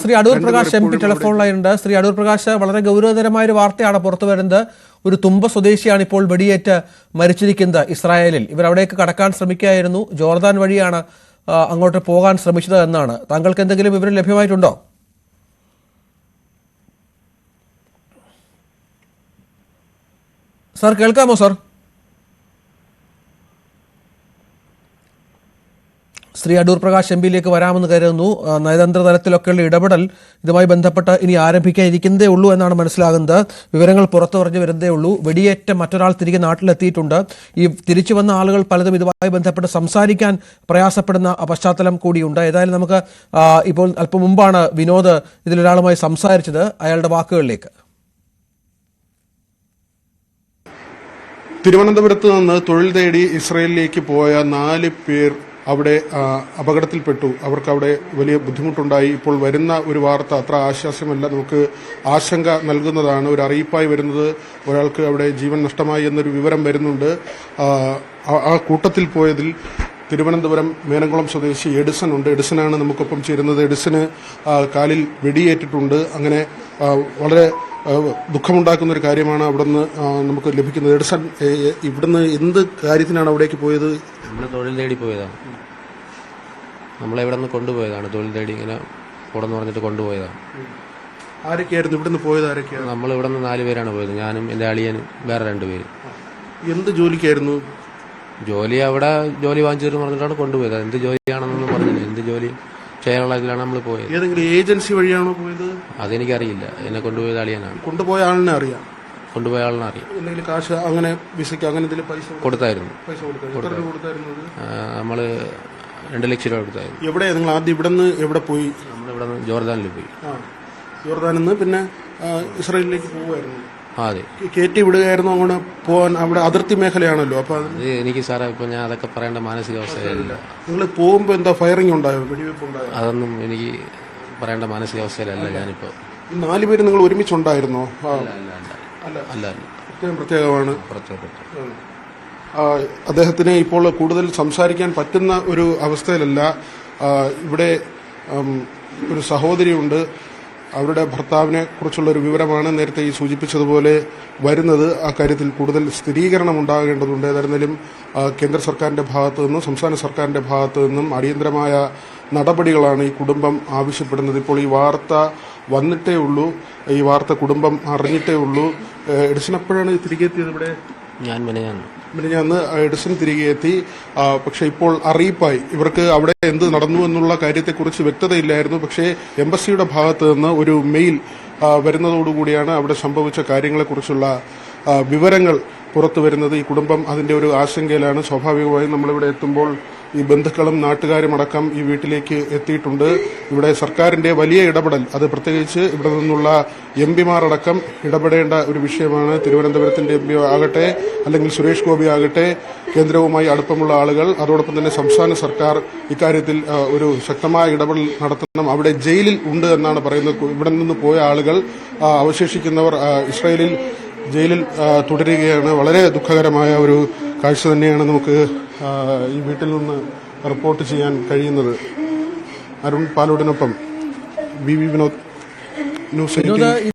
Shri Adoor Prakash M P telephone ലൈനുണ്ട്. ശ്രീ അടൂർ പ്രകാശ്, വളരെ ഗൗരവതരമായ ഒരു വാർത്തയാണ് പുറത്തു വരുന്നത്. ഒരു തുമ്പ സ്വദേശിയാണ് ഇപ്പോൾ വെടിയേറ്റ് മരിച്ചിരിക്കുന്നത് ഇസ്രായേലിൽ. ഇവർ അവിടേക്ക് കടക്കാൻ ശ്രമിക്കുകയായിരുന്നു. ജോർദാൻ വഴിയാണ് അങ്ങോട്ട് പോകാൻ ശ്രമിച്ചത് എന്നാണ്. താങ്കൾക്ക് എന്തെങ്കിലും വിവരം ലഭ്യമായിട്ടുണ്ടോ? സാർ കേൾക്കാമോ? സാർ ശ്രീ അടൂർ പ്രകാശ് എം പിയിലേക്ക് വരാമെന്ന് കരുതുന്നു. നയതന്ത്ര തലത്തിലൊക്കെയുള്ള ഇടപെടൽ ഇതുമായി ബന്ധപ്പെട്ട് ഇനി ആരംഭിക്കാനിരിക്കുന്നതേ ഉള്ളൂ എന്നാണ് മനസ്സിലാകുന്നത്. വിവരങ്ങൾ പുറത്തു പറഞ്ഞു വരുന്നതേ ഉള്ളൂ. വെടിയേറ്റ മറ്റൊരാൾ തിരികെ നാട്ടിലെത്തിയിട്ടുണ്ട്. ഈ തിരിച്ചു വന്ന ആളുകൾ പലതും ഇതുമായി ബന്ധപ്പെട്ട് സംസാരിക്കാൻ പ്രയാസപ്പെടുന്ന പശ്ചാത്തലം കൂടിയുണ്ട്. ഏതായാലും നമുക്ക് ഇപ്പോൾ അല്പം മുമ്പാണ് വിനോദ് ഇതിലൊരാളുമായി സംസാരിച്ചത്. അയാളുടെ വാക്കുകളിലേക്ക്. തിരുവനന്തപുരത്ത് നിന്ന് തൊഴിൽ തേടി ഇസ്രയേലിലേക്ക് പോയ 4 പേർ അവിടെ അപകടത്തിൽപ്പെട്ടു. അവർക്ക് അവിടെ വലിയ ബുദ്ധിമുട്ടുണ്ടായി. ഇപ്പോൾ വരുന്ന ഒരു വാർത്ത അത്ര ആശ്വാസമല്ല, നമുക്ക് ആശങ്ക നൽകുന്നതാണ്. ഒരു അറിയിപ്പായി വരുന്നത് ഒരാൾക്ക് അവിടെ ജീവൻ നഷ്ടമായി എന്നൊരു വിവരം വരുന്നുണ്ട്. ആ കൂട്ടത്തിൽ പോയതിൽ തിരുവനന്തപുരം മേനംകുളം സ്വദേശി എഡിസൺ ഉണ്ട്. എഡിസനാണ് നമുക്കൊപ്പം ചേരുന്നത്. എഡിസന് കാലിൽ വെടിയേറ്റിട്ടുണ്ട്. അങ്ങനെ വളരെ ദുഃഖമുണ്ടാക്കുന്ന ഒരു കാര്യമാണ് അവിടുന്ന് നമുക്ക് ലഭിക്കുന്നത്. എഡിസൺ, ഇവിടുന്ന് എന്ത് കാര്യത്തിനാണ് അവിടേക്ക് പോയത്? നമ്മൾ തൊഴിൽ തേടി പോയതാണ്. നമ്മളെവിടെ നിന്ന് കൊണ്ടുപോയതാണ്. തൊഴിൽ തേടി ഇങ്ങനെ കൂടെന്ന് പറഞ്ഞിട്ട് കൊണ്ടുപോയതാണ്. ആരൊക്കെയായിരുന്നു ഇവിടുന്ന് പോയത്? ആരൊക്കെയാണ്? നമ്മൾ ഇവിടെ നിന്ന് 4 പേരാണ് പോയത്. ഞാനും എൻ്റെ അളിയനും വേറെ 2 പേര്. എന്ത് ജോലിക്കായിരുന്നു? ജോലി അവിടെ ജോലി വാങ്ങിച്ചു പറഞ്ഞിട്ടാണ് കൊണ്ടുപോയത്. എന്ത് ജോലിയാണെന്നൊന്നും പറഞ്ഞില്ല. എന്ത് ജോലി ചെയ്യാനുള്ള ഇതിലാണ് നമ്മൾ പോയത്. ഏതെങ്കിലും ഏജൻസി വഴിയാണോ പോയത്? അതെനിക്കറിയില്ല. എന്നെ കൊണ്ടുപോയത് അളിയനാണ്. കൊണ്ടുപോയ ആളിനെ അറിയാം? കൊണ്ടുപോയ ആളിനെ അറിയാം. അല്ലെങ്കിൽ കാശ് അങ്ങനെ വിസയ്ക്ക് അങ്ങനെ എന്തെങ്കിലും പൈസ കൊടുത്തായിരുന്നു. കൊടുത്തായിരുന്നു? നമ്മൾ 2 ലക്ഷം രൂപ കൊടുത്തായിരുന്നു. എവിടെയാ നിങ്ങൾ ആദ്യം ഇവിടുന്ന് എവിടെ പോയി? നമ്മളിവിടെ നിന്ന് ജോർദാനിൽ പോയി. ജോർദാനിൽ നിന്ന് പിന്നെ ഇസ്രായേലിലേക്ക് പോവുമായിരുന്നു. അതെ, കയറ്റി വിടുകയായിരുന്നു. അങ്ങോട്ട് പോകാൻ അവിടെ അതിർത്തി മേഖലയാണല്ലോ. അപ്പൊ എനിക്ക് സാറേ ഇപ്പൊ ഞാൻ അതൊക്കെ പറയേണ്ട മാനസികാവസ്ഥയിലല്ല. നിങ്ങൾ പോകുമ്പോ എന്താ ഫയറിംഗ് ഉണ്ടായോ? വെടിവെപ്പ് ഉണ്ടായോ? അതൊന്നും എനിക്ക് പറയേണ്ട മാനസികാവസ്ഥയിലല്ല ഞാനിപ്പോ. 4 പേര് നിങ്ങൾ ഒരുമിച്ചുണ്ടായിരുന്നോ? അല്ല, പ്രത്യേകമാണ്. അദ്ദേഹത്തിന് ഇപ്പോൾ കൂടുതൽ സംസാരിക്കാൻ പറ്റുന്ന ഒരു അവസ്ഥയിലല്ല. ഇവിടെ ഒരു സഹോദരിയുണ്ട്. അവരുടെ ഭർത്താവിനെ കുറിച്ചുള്ള ഒരു വിവരമാണ് നേരത്തെ ഈ സൂചിപ്പിച്ചതുപോലെ വരുന്നത്. ആ കാര്യത്തിൽ കൂടുതൽ സ്ഥിരീകരണം ഉണ്ടാകേണ്ടതുണ്ട്. ഏതായിരുന്നാലും കേന്ദ്ര സർക്കാരിന്റെ ഭാഗത്തു നിന്നും സംസ്ഥാന സർക്കാരിന്റെ ഭാഗത്തു നിന്നും അടിയന്തരമായ നടപടികളാണ് ഈ കുടുംബം ആവശ്യപ്പെടുന്നത്. ഇപ്പോൾ ഈ വാർത്ത വന്നിട്ടേ ഉള്ളൂ. ഈ വാർത്ത കുടുംബം അറിഞ്ഞിട്ടേ ഉള്ളൂ. എഡിസൺ എപ്പോഴാണ് തിരികെ എത്തിയത് ഇവിടെ? ഞാൻ മിനിഞ്ഞാന്ന് എഡിസൺ തിരികെ എത്തി. പക്ഷെ ഇപ്പോൾ അറിയിപ്പായി. ഇവർക്ക് അവിടെ എന്ത് നടന്നു എന്നുള്ള കാര്യത്തെക്കുറിച്ച് വ്യക്തതയില്ലായിരുന്നു. പക്ഷേ എംബസിയുടെ ഭാഗത്ത് നിന്ന് ഒരു മെയിൽ വരുന്നതോടുകൂടിയാണ് അവിടെ സംഭവിച്ച കാര്യങ്ങളെക്കുറിച്ചുള്ള വിവരങ്ങൾ പുറത്തു വരുന്നത്. ഈ കുടുംബം അതിന്റെ ഒരു ആശങ്കയിലാണ്. സ്വാഭാവികമായും നമ്മളിവിടെ എത്തുമ്പോൾ ഈ ബന്ധുക്കളും നാട്ടുകാരും അടക്കം ഈ വീട്ടിലേക്ക് എത്തിയിട്ടുണ്ട്. ഇവിടെ സർക്കാരിന്റെ വലിയ ഇടപെടൽ, അത് പ്രത്യേകിച്ച് ഇവിടെ നിന്നുള്ള എംപിമാർ അടക്കം ഇടപെടേണ്ട ഒരു വിഷയമാണ്. തിരുവനന്തപുരത്തിന്റെ എംപി ആകട്ടെ, അല്ലെങ്കിൽ സുരേഷ് ഗോപി ആകട്ടെ, കേന്ദ്രവുമായി അടുപ്പമുള്ള ആളുകൾ, അതോടൊപ്പം തന്നെ സംസ്ഥാന സർക്കാർ ഇക്കാര്യത്തിൽ ഒരു ശക്തമായ ഇടപെടൽ നടത്തണം. അവിടെ ജയിലിൽ ഉണ്ട് എന്നാണ് പറയുന്നത്. ഇവിടെ നിന്ന് പോയ ആളുകൾ, അവശേഷിക്കുന്നവർ ഇസ്രായേലിൽ ജയിലിൽ തുടരുകയാണ്. വളരെ ദുഃഖകരമായ ഒരു കാഴ്ച തന്നെയാണ് നമുക്ക് ഈ വീട്ടിൽ നിന്ന് റിപ്പോർട്ട് ചെയ്യാൻ കഴിയുന്നത്. അരുൺ പാലോടിനൊപ്പം വി വിനോദ്, ന്യൂസ് 18.